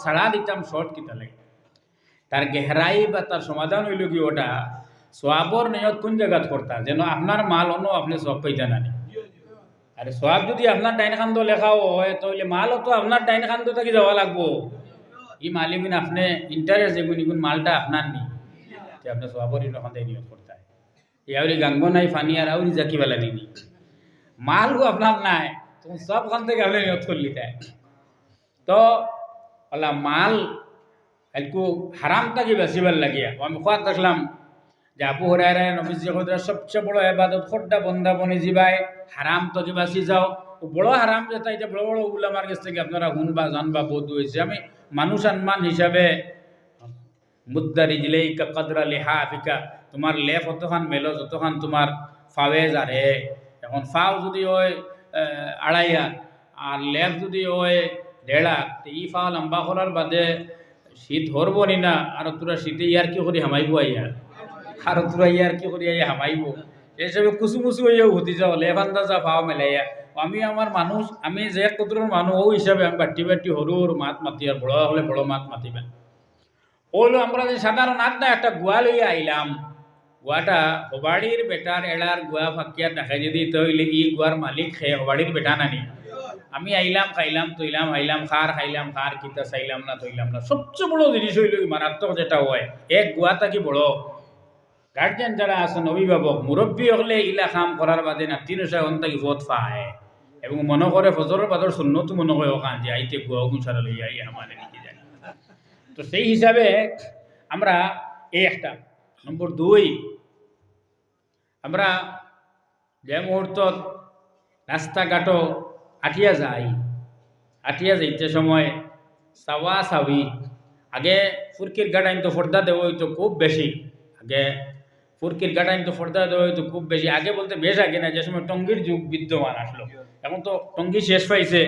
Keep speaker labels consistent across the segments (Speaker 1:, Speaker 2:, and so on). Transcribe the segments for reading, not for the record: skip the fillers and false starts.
Speaker 1: ছাড়া দিতাম শর্ট কিতা লাগে তার গেহরাই বা তার সমাধান হইল কি ওটা সোয়াবর নিয়ত কোন জায়গাত করতা যেন আপনার মাল অন্য আপনি সব পাইতে না আরে সোয়াব যদি আপনার ডাইন খান্দ লেখাও হয় তাহলে মালও তো আপনার ডাইন খান্দ থাকি যাওয়া লাগবো ই মালিকিন আপনি ইন্টারেস্ট যেগুন ইগুন মালটা আপনার নি যে আপনি সোয়াবর ইনখান নিয়ত করতে হয় ইয়াউরি গাঙ্গ নাই ফানি আর আউরি জাকি বেলা নি মালও আপনার নাই তখন সবখান থেকে আপনি নিয়ত করলি তাই তো ওলা মাল একটু হারামটাকে বেশিবার লাগিয়া আমি খোয়াত দেখলাম যে আবু হুরায়রা নবীজি কইরা সবচেয়ে বড় ইবাদত খোদ্দা বন্দা বনি জিবাই হারাম তো কি বাঁচি যাও ও বড় হারাম যেটা এটা বড় বড় উলামার কাছ থেকে আপনারা হুন বা জান বা বোধ হয়েছে আমি মানুষ সম্মান হিসাবে মুদ্দারি দিলেই কদরা লেহা আফিকা তোমার লেফ অতখান মেলো যতখান তোমার ফাওয়েজ আরে এখন ফাও যদি ওই আড়াইয়া আর লেফ যদি ওই দেড়া ই ফাও লম্বা করার বাদে শীত হরব নি না আর তোরা শীতে ইয়ার কি করি হামাইব আইয়া আর তোরা ইয়ার কি করি আইয়া হামাইব এসবে কুচু মুচু হইয়াও হতি যাও লেফ আন্দাজা ফাও মেলাইয়া আমি আমার মানুষ আমি যে কদরের মানুষ ও হিসাবে আমি বাটি বাটি হরুর মাত মাতি আর বড় হলে বড় মাত মাতিবেন ওলো আমরা যে সাধারণ আড্ডা একটা গুয়া লইয়া আইলাম গুয়াটা হবাড়ির বেটার এড়ার গুয়া ফাঁকিয়া দেখাই যদি তৈলে ই গুয়ার মালিক খেয়ে হবাড়ির বেটা নানি আমি আইলাম খাইলাম তৈলাম আইলাম খাইলাম খার কিতা চাইলাম না তৈলাম না সবচেয়ে বড় জিনিস হইল মারাত্মক যেটা হয় এক গুয়া থাকি বড় গার্জেন যারা আছেন অভিভাবক মুরব্বী হলে ইলা কাম করার বাদে না 300 ঘন্টা কি বোধ পায় এবং মনে করে ফজরের বাদর শূন্যতো মনে করে ওখান যে আইতে গুয়া গুছারা লইয়া আই আমাদের নাকি যায় তো সেই হিসাবে আমরা এই একটা নম্বর 2 আমরা যে মুহূর্ত রাস্তাঘাটও আটিয়া যাইতে সময় সাওয়া সাবি আগে ফুরকির গাড়াইন তো ফর্দা দেওয়া হইতো খুব বেশি আগে ফুরকির গাড়াইন তো ফর্দা দেওয়া হইতো খুব বেশি আগে বলতে বেশ আগে না যে সময় টঙ্গির যুগ বিদ্যমান আসলো এখন তো টঙ্গি শেষ পাইছে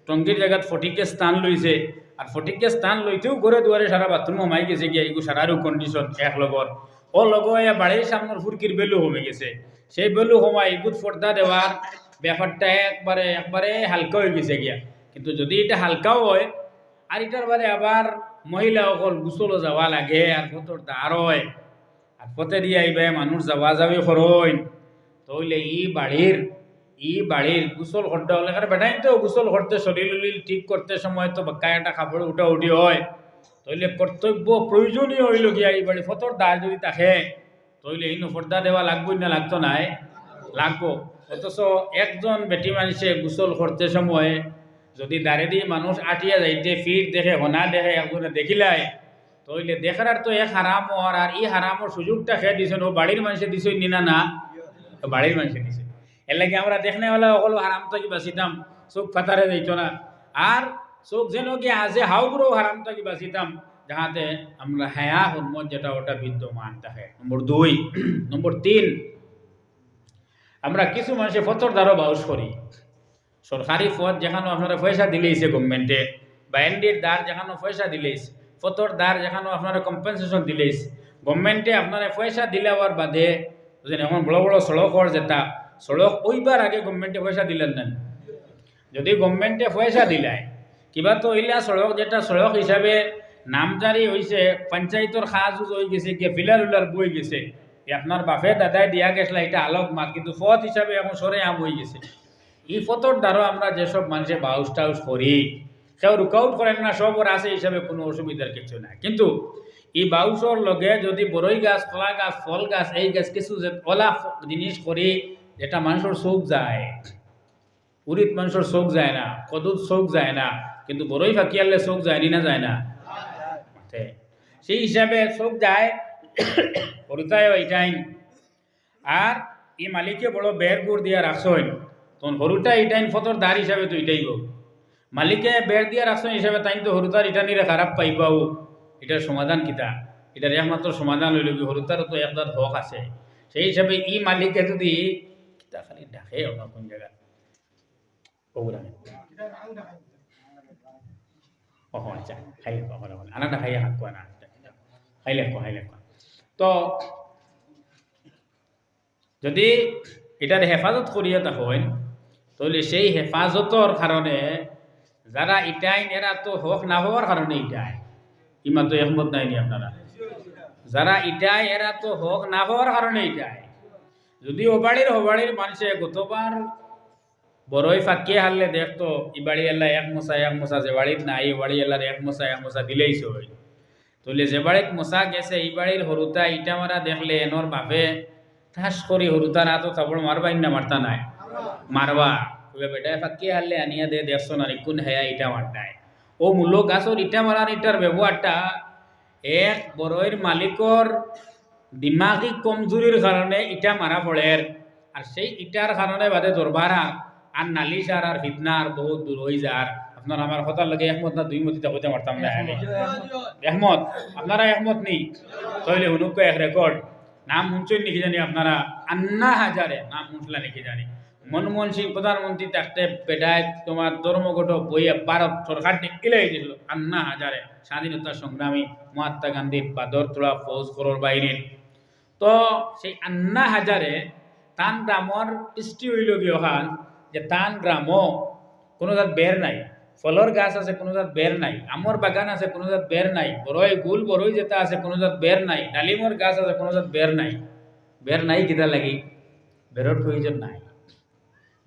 Speaker 1: টঙ্গির জায়গাত ফটিকে স্থান লইছে আর ফটিকে স্থান লইতেও ঘরে দুয়ারে সারা বাথরুম মাই গেছে গিয়ে এগুলো সারারও কন্ডিশন এক লগর ও লগয়া বাড়ির সামনের ফুরকির বেলু কমে গেছে সেই বেলু কমায় এগুলো ফর্দা দেওয়ার ব্যাপারটা একবারে হালকা হয়ে গেছে গিয়া কিন্তু যদি এটা হালকাও হয় আর এটার বাদে আবার মহিলা অকল গুছলো যাওয়া লাগে আর ফতর দাঁড় হয় আর পথে দিয়ে আইবে মানুষ যাওয়া যাবি খরইন তইলে ই বাড়ির গুসল করতে হলে কারণ বেটাই তো গুসল করতে শরীর ঠিক করতে সময় তো বাক্কা একটা কাপড় উঠা উঠি হয় তইলে কর্তব্য প্রয়োজনীয় হইল গিয়া এই বাড়ি ফতর দাঁড় যদি থাকে তইলে এই ফর্দা দেওয়া লাগবই না লাগতো নাই লাগবো অথচ একজন বেটি মানুষে গোসল করতে সময় যদি দাঁড়ে দিয়ে মানুষ আটিয়া যাইতে ফির দেখে হনা দেখে একজনে দেখিলাই তইলে দেখার আর তো এক হারামর আর এই হারামর সুযোগটা খেয়ে দিছেন ও বাড়ির মানুষে দিছই নিনা না বাড়ির মানুষে দিছে এর লাগে আমরা দেখনে হলে সকল হারাম থাকি বাঁচিতাম চোখ ফাতারে যাইতো না আর চোখ যেন কি আজে হাউগুলো হারাম থাকি বাঁচিতাম যাহাতে আমরা হায়া হরমত যেটা ওটা বিদ্যমান থাকে নম্বর 2 নম্বর 3 আমরা কিছু মানুষের ফতর দ্বারা বাউস করি সরকারি পদ যেখানে আপনারা পয়সা দিলেইছে গভর্নমেন্টে বা এনডির দ্বার যেখানে পয়সা দিলেইস ফতর দ্বার যেখানে আপনারা কম্পেনসেশন দিলেইস গভর্নমেন্টে আপনারা পয়সা দিলেওয়ার বাদে বুঝলেন এখন বড় বড় সড়কর যেটা সড়ক ওইবার আগে গভর্নমেন্টে পয়সা দিলেন না যদি গভর্নমেন্টে পয়সা দিলায় কিবা তো ইলা সড়ক যেটা সড়ক হিসাবে নামজারি হয়েছে পঞ্চায়েতর খাজ হয়ে গেছে গিয়ে ফিলার উলার বই গেছে আপনার বাপে দাদাই দিয়া গেছিল এটা আলোক মাত কিন্তু পথ হিসাবে এখন সরে আম হয়ে গেছে এই পথর দ্বারা আমরা যেসব মানুষের বাউস টাউস করি কেউ রুকাউট করেন না সব ওর আছে হিসাবে কোনো অসুবিধার কিছু নাই কিন্তু এই বাউসর লগে যদি বড়ই গাছ কলা গাছ ফল গাছ এই গাছ কিছু যে কলা জিনিস করি যেটা মানুষের চোখ যায় উরিত মানুষের চোখ যায় না কদুত চোখ যায় না কিন্তু বড়ই ফাঁকিয়ালে চোখ যায়নি না যায় না সেই হিসাবে চোখ যায় হরুতায় এইটাই আর এই মালিকে বড় বের গুড় দিয়া রাখছেন তখন হরুটা এইটাইন ফতর দ্বার হিসাবে তো এটাই গো মালিকে বের দিয়া রাখছেন হিসাবে তাই তো হরুতার এটা নিরে খারাপ পাইবাও এটার সমাধান কিতা এটার একমাত্র সমাধান হইল কি হরুতারও তো একদার হক আছে সেই হিসাবে ই মালিকে যদি কিতা খালি ডাকে অন্য কোন জায়গা আচ্ছা খাইলে আনাটা খাইয়া হাত কোয়া না খাইলে তো যদি এটার হেফাজত করিয়া থাকেন তাহলে সেই হেফাজতর কারণে যারা ইটাইন এরা তো হক না হওয়ার কারণে ইটায়, ইমান তো একমত নাইনি আপনারা? যারা ইটায় এরা তো হক না হওয়ার কারণে ইটায়। যদি হবাড়ির মানুষে গতবার বড়ই ফাঁকিয়ে হারলে দেখতো ই বাড়ি এল্লা এক মশা যে বাড়ির নাই এ বাড়ি এল্লার এক মশা দিলেই সই। তাহলে যে বাড়িত মশা গেছে এই বাড়ির হরুতা ইটা মারা দেখলে এনর বাপে ঠাস করি হরুতা না তো তারপর মারবা না মারতা নাই মারবা বেটায় ফাঁকিয়ে হারলে আনিয়া দে দেখছো না কোন হেয়া ইটা মারতায়। ও মূল্য গাছর ইটা মারার ইটার ব্যবহারটা এক বড়ইর মালিকর দিমাগি কমজোরির কারণে ইটা মারা পড়ে, আর সেই ইটার কারণে বাদে দরবারা আর নালিশ আর ফিতনার বহুত দূর হয়ে যার। আপনার আমার কথার লাগে একমত না? দুই মতিতে হইতে পারতাম না। একমত? আপনারা একমত নেই? তাহলে হুনুক এক রেকর্ড নাম শুনছেন নাকি জানি আপনারা? আন্না হাজারে নাম শুনছিলেন নাকি জানি? মনমোহন সিং প্রধানমন্ত্রী থাকতে পেটায় তোমার ধর্মঘট বইয়ে ভারত সরকার ইলে দিয়েছিল। আন্না হাজারে স্বাধীনতা সংগ্রামী মহাত্মা গান্ধীর বাদর তোলা ফৌজ করর বাহিনীর। তো সেই আন্না হাজারে তান গ্রামর সৃষ্টি হইল গিয়ে হাল যে তান গ্রামও কোনো জাত বের নাই, ফলর গাছ আছে কোনো জাত বের নাই, আমর বাগান আছে কোনো জাত বের নাই, বড়ই গুল বড়ই যেটা আছে কোনো জাত বের নাই, ডালিমর গাছ আছে কোনো জাত বের নাই। বের নাই কিতা লাগি? বেরর প্রয়োজন নাই।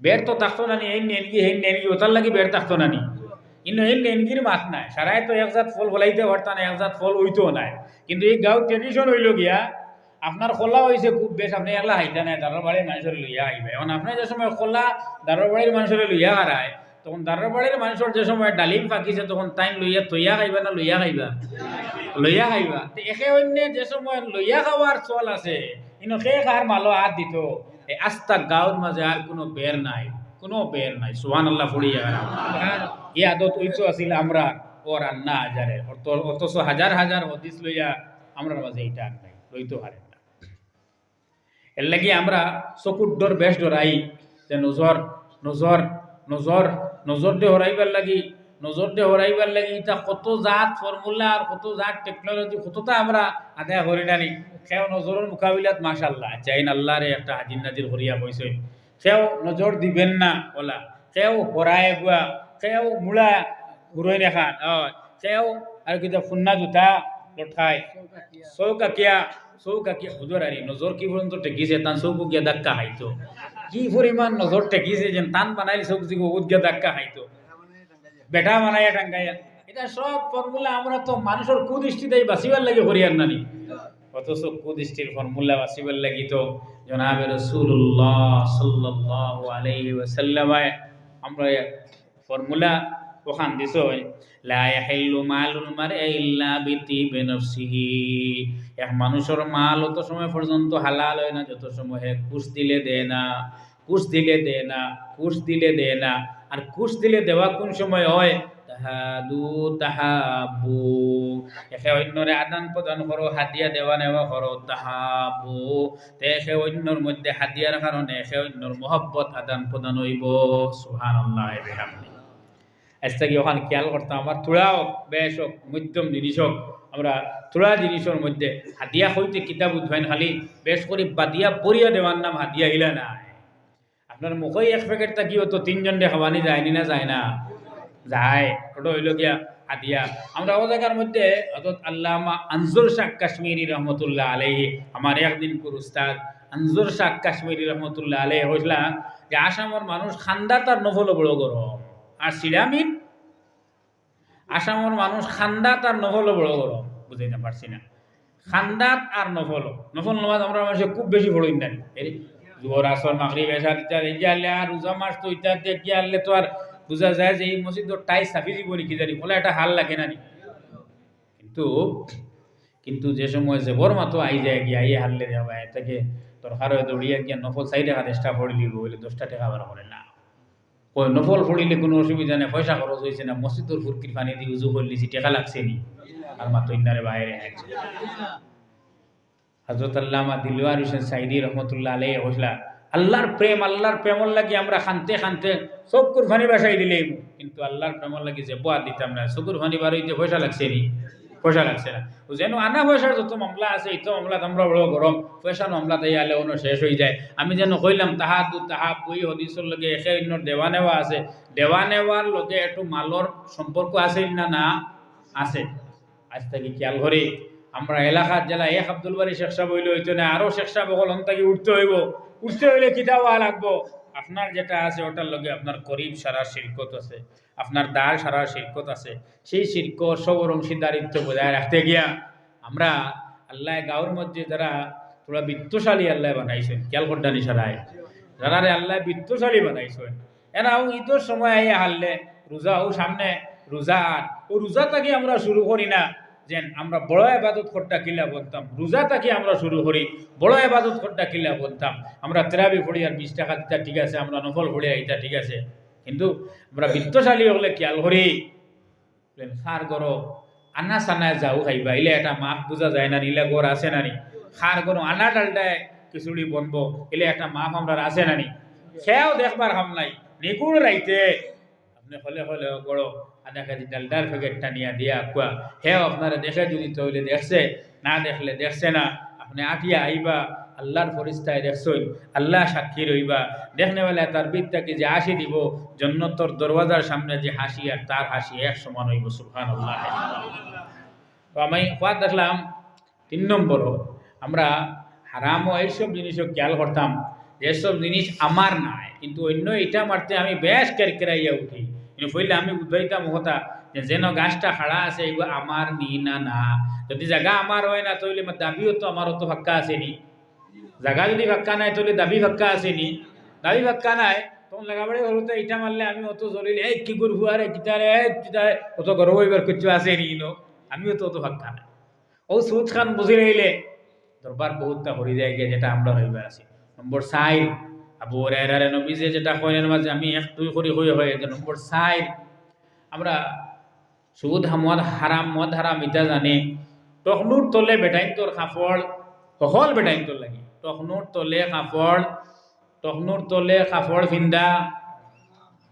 Speaker 1: বের তো থাকতো নানি এই নেনগি ওটার লাগি বের থাকতো নানি, কিন্তু এই নেনগির মাত নাই। সারাই তো এক জাত ফল ফলাইতে পারতা না, এক জাত ফল হইতো নাই। কিন্তু এই গাঁও ট্রেডিশন হইল গিয়া আপনার খোলা হয়েছে খুব বেশ, আপনি একলা হাইতা নাই, দারোর বাড়ির মানুষের লইয়া আইবে। এখন আপনি যে সময় খোলা দারোর বাড়ির মানুষের লইয়া হারায়, তখন দারোর বাড়ির মানুষের যে সময় ডালিম পাকিছে তখন তাই লইয়া তৈয়া খাইবা না লইয়া খাইবা? লইয়া খাইবা। একে অন্য যে সময় লইয়া খাওয়ার চল আছে কিন্তু সে খার মালো হাত দিত। এই আস্তা গাঁওর মাঝে আর কোনো বের নাই, কোনো বের নাই। সুবহানাল্লাহ ফুড়িয়া গেলাম। এই আদত ওইতো আছিল আমরা ওর আন্না হাজারে, অথচ হাজার হাজার হদিস লইয়া আমরা মাঝে এইটা আর নাই, লইতে পারে না। এর লাগি আমরা চকুর ডর বেশ ডরাই যে নজর নজর নজর নজর দিয়ে হরাইবার লাগি এটা কত জাত ফর্মুলা আর কত জাত টেকনোলজি কতটা আমরা আদায় করি নানি। সেও নজরের মোকাবিলাত মাশাল্লাহ চাইন আল্লাহরে একটা হাজির নাজির করিয়া কইছে। সেও নজর দিবেন না ওলা, সেও হরায় গুয়া, সেও মূলা ঘুরই দেখান, সেও আর কিতা ফুন্না জুতা লঠায় চৌকাকিয়া হুজুর আরে নজর কি পর্যন্ত টেকিছে তান চৌকু গিয়া ধাক্কা খাইতো। কি পরিমাণ নজর টেকিছে যেন টান বানাইলে চৌক দিকে উদ গিয়া ধাক্কা খাইতো, বেটা বানাইয়া টাঙ্গাইয়া। এটা সব ফর্মুলা আমরা তো মানুষের কুদৃষ্টিতে বাঁচিবার লাগে হরিয়ার নানি, অথচ কুদৃষ্টির ফর্মুলা বাঁচিবার লাগি তো জনাবে রাসূলুল্লাহ সাল্লাল্লাহু আলাইহি ওয়াসাল্লাম আমরা ফর্মুলা ওখান দিছ, লা ইয়াহিল্লু মালুল মারই ইল্লা বিতিবি নাফসিহি। এক মানুষের মাল অত সময় পর্যন্ত হালাল হয় না যত সময় হে কুশ দিলে দেয় না। আর কুশ দিলে দেওয়া কোন সময় হয়? তাহাবু, একে অন্যরে আদান প্রদান করো, হাদিয়া দেওয়া নেওয়া করো। তাহাবু একে অন্যর মধ্যে হাদিয়ার কারণে একে অন্যর মহব্বত আদান প্রদান হইব। সুবহানাল্লাহ বিহামদিহি। আজকে ওখানে খেয়াল করতাম আমার থোড়া হোক বেশ হোক মধ্যম জিনিস হোক, আমরা থোড়া জিনিসের মধ্যে হাদিয়া হইতে কিতাব উদ্ভাইন খালি বেশ করে বাদিয়া পরিয়া দেওয়ার নাম হাদিয়া হিলা না। আপনার মুখেই এক প্যাকেট থাকিও তো তিনজন খাওয়ানি যায়নি না যায় না? যায়। ওটা হইল গিয়া হাদিয়া। আমরা ও জায়গার মধ্যে হযরত আল্লামা আনজুর শাহ কাশ্মীরি রহমতুল্লাহ আলাইহি, আমার একদিন কোন উস্তাদ আনজুর শাহ কাশ্মীরি রহমতুল্লাহ আলাইহি হইলা যে আসামের মানুষ খান্দাত আর নফল বড় গরম, আর সিলামিন আসামের মানুষ খান্দাত আর নফল বড় গরম। বুঝাইতে পারছি না? খান্দাত আর নফল নামাজ আমরা মানুষ খুব বেশি পড়ই না। জোহর আসর মাগরিব এশা ইত্যাদি আনলে আর রোজা মাস তো ইত্যাদি কি আনলে তো আর বোঝা যায় যে এই মসজিদ টাই সাফি দিব কি জানি বলে একটা হাল লাগে না। কিন্তু যে সময় যে বর মাতো আই যায় গিয়া আই হারলে যাবা এটাকে তোর হারে দৌড়িয়া গিয়া নফল 4 টাকা 10 টাকা পড়ে লিব বলে 10 টাকা বার করে না। ওই নফল পড়িলে কোনো অসুবিধা নেই, পয়সা খরচ হয়েছে না, মসজিদের ফুরকির পানি দিয়ে উজু করলিছি টাকা লাগছে নি, আর মাত্র ইন্নারে বাইরে আছে। হযরত আল্লামা দিলওয়ার হোসেন সাইদি রহমতুল্লাহ আলাইহি হইলা আল্লাহর প্রেমর লাগি আমরা খানতে চকুর ফানি বাসাই দিলে, কিন্তু আল্লাহর প্রেমর লাগি যে বোয়া দিতাম না। চকুর ফানি বার হইতে পয়সা লাগছে নি, পয়সা লাগছে না। যেন আনা পয়সার যত মামলা আছে এই তো মামলাত আমরা বড় গরম, পয়সার মামলাতে আলে অন্য শেষ হয়ে যায়। আমি যেন কইলাম তাহাদু তাহা বই হদিসের লগে একে অন্য দেওয়া নেওয়া আছে, দেওয়া নেওয়ার লগে একটু মালর সম্পর্ক আছে না? না আছে। আজ থেকে খেয়াল করি আমরা এলাকার জেলা এক আব্দুল বাড়ি শেখ সাহেব হইলে হইতো না, আরো শেখ সাহেব বকল থেকে উঠতে হইব। উঠতে হইলে কিতা হওয়া লাগবো? আপনার যেটা আছে ওটার লগে আপনার করিব সারা শিরকত আছে, আপনার দার সারা শিরকত আছে। সেই শিরকত সবর অংশীদারিত্ব বজায় রাখতে গিয়া আমরা আল্লাহ গাঁওর মধ্যে যারা তোরা বিত্তশালী আল্লাহ বানাইছেন, খেয়াল করডানি সারায় যারা রে আল্লাহ বিত্তশালী বানাইছেন, এরাও ঈদের সময় আইয়া হারলে রোজাও সামনে রোজা, ও রোজা তাকে আমরা শুরু করি না যেন আমরা বড় ইবাদত করতে কিলা বলতাম, রোজা তাকে আমরা শুরু করি বড় ইবাদত করতে কিলা বলতাম। আমরা তেরাবি পড়ি আর 20 টাকা দিতা ঠিক আছে, আমরা নফল পড়ি এটা ঠিক আছে, কিন্তু আমরা বিত্তশালী হলে খেয়াল করি খার গরো আনা সানায় যাও খাইবা, ইলে একটা মাপ বোঝা যায় না, ইলে গড় আছে নানি। খার গরো আনা ডালটায় খিচুড়ি বনবো, ইলে একটা মাপ আমরা আছে নানি। খেয়াও দেখবার হাম নাই, নিগুড় রাইতে আপনি হলে হলে গড়ো আধা কেজি ডালদার প্যাকেটটা নিয়ে দিয়া কুয়া হেও আপনারা দেখে যদি তৈলে দেখছে, না দেখলে দেখছে না। আপনি আটিয়া আইবা আল্লাহর ফরিস্তায় দেখছই, আল্লাহ সাক্ষী রইবা। দেখনেওয়ালা তার বিদ্যাকে যে হাসি দিব, জন্নতর দরওয়াজার সামনে যে হাসি আর তার হাসি এক সমান হইব। সুবহানাল্লাহ। তো আমি কোয়া দেখলাম 3 নম্বর আমরা হারামও এইসব জিনিসও খেয়াল করতাম, যেসব জিনিস আমার নাই কিন্তু অন্য এটা মারতে আমি বেশ কেরকেরাইয়া উঠি। কিন্তু ফইলে আমি বুঝাইতাম কথা যে যেন গাছটা খাড়া আছে এগুলো আমার নি না না, যদি জায়গা আমার হয় না তাহলে দাবিও তো আমারও তো ফাক্কা আসেনি। জায়গা যদি ফাক্কা নাই তাহলে দাবি ফাক্কা আসেনি, দাবি ফাক্কা নাই তখন লাগাবাড়ি হলো তো এটা মারলে আমি অত জলিলে এই কি করবো আরে কিতারে কিতারে অত গর্ব হইবার কিছু আসেনি, আমিও তো অত ফাক্কা নাই। ও সুদ খান বুঝি রইলে দরবার বহুতটা হরি যায় গিয়ে, যেটা আমরা রইবার আছি। নম্বর 4 আবু হুরায়রা নবীজি যেটা কইলেন মাঝে আমি এক দুই করি হয়ে যে নম্বর 4 আমরা সুদ মদ হারাম ইটা জানে টকনুর তলে বেটাইন তোর কাপড় সকল বেটাইন তোর লাগি টকনুর তলে কাপড় ফিন্দা,